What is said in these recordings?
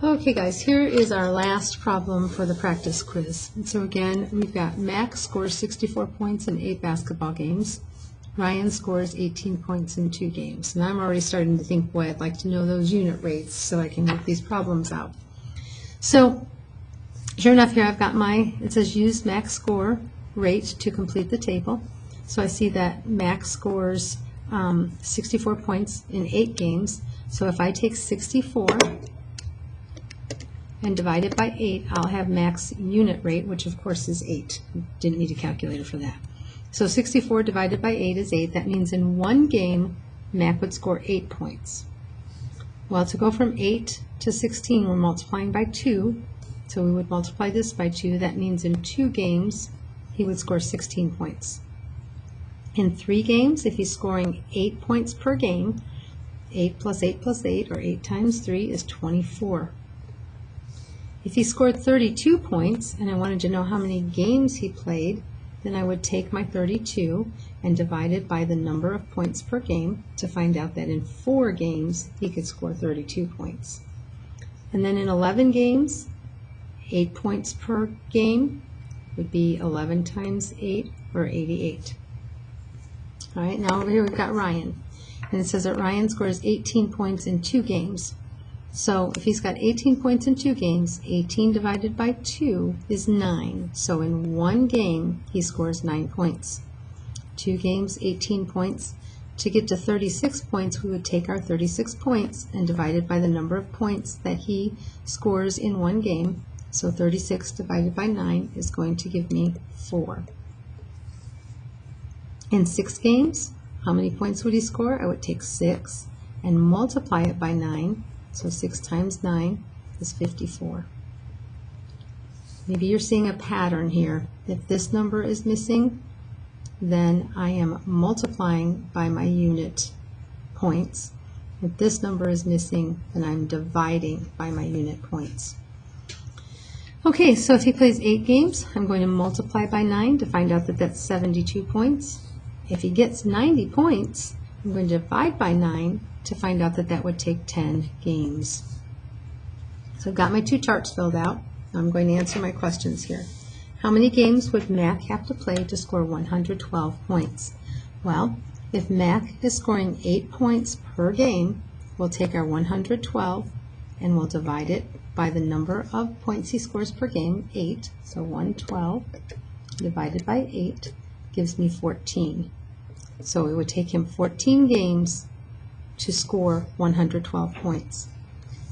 Okay guys, here is our last problem for the practice quiz. And so again, we've got Max scores 64 points in 8 basketball games. Ryan scores 18 points in 2 games. And I'm already starting to think, boy, I'd like to know those unit rates so I can work these problems out. So, sure enough, here I've got it says use max score rate to complete the table. So I see that Max scores 64 points in 8 games. So if I take 64 and divide it by 8, I'll have max unit rate, which of course is 8. Didn't need a calculator for that. So 64 divided by 8 is 8. That means in one game, Mac would score 8 points. Well, to go from 8 to 16, we're multiplying by 2. So we would multiply this by 2. That means in 2 games, he would score 16 points. In 3 games, if he's scoring 8 points per game, 8 plus 8 plus 8, or 8 times 3, is 24. If he scored 32 points, and I wanted to know how many games he played, then I would take my 32 and divide it by the number of points per game to find out that in 4 games, he could score 32 points. And then in 11 games, 8 points per game would be 11 times 8, or 88. All right, now over here we've got Ryan. And it says that Ryan scores 18 points in 2 games. So if he's got 18 points in 2 games, 18 divided by 2 is 9. So in 1 game, he scores 9 points. 2 games, 18 points. To get to 36 points, we would take our 36 points and divide it by the number of points that he scores in 1 game. So 36 divided by 9 is going to give me 4. In 6 games, how many points would he score? I would take 6 and multiply it by 9. So 6 times 9 is 54. Maybe you're seeing a pattern here. If this number is missing, then I am multiplying by my unit points. If this number is missing, then I'm dividing by my unit points. Okay, so if he plays 8 games, I'm going to multiply by 9 to find out that that's 72 points. If he gets 90 points, I'm going to divide by 9 to find out that that would take 10 games. So I've got my 2 charts filled out. I'm going to answer my questions here. How many games would Mac have to play to score 112 points? Well, if Mac is scoring 8 points per game, we'll take our 112 and we'll divide it by the number of points he scores per game, 8. So 112 divided by 8 gives me 14. So it would take him 14 games to score 112 points.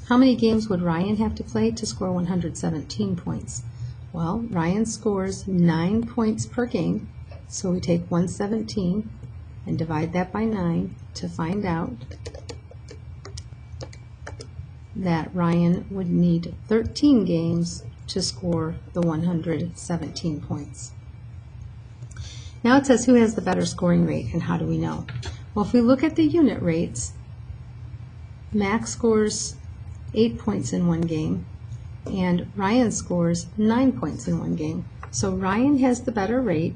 How many games would Ryan have to play to score 117 points? Well, Ryan scores 9 points per game, so we take 117 and divide that by 9 to find out that Ryan would need 13 games to score the 117 points. Now it says who has the better scoring rate, and how do we know? Well, if we look at the unit rates, Max scores 8 points in 1 game, and Ryan scores 9 points in 1 game. So Ryan has the better rate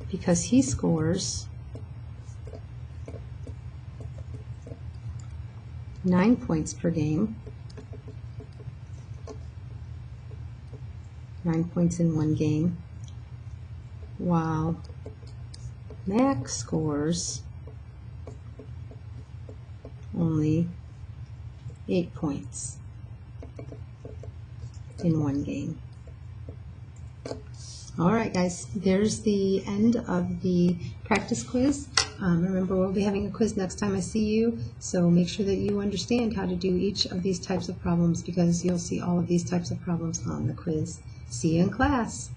because he scores 9 points per game, 9 points in 1 game, while Max scores only 8 points in 1 game. All right, guys, there's the end of the practice quiz. Remember, we'll be having a quiz next time I see you, so make sure that you understand how to do each of these types of problems because you'll see all of these types of problems on the quiz. See you in class.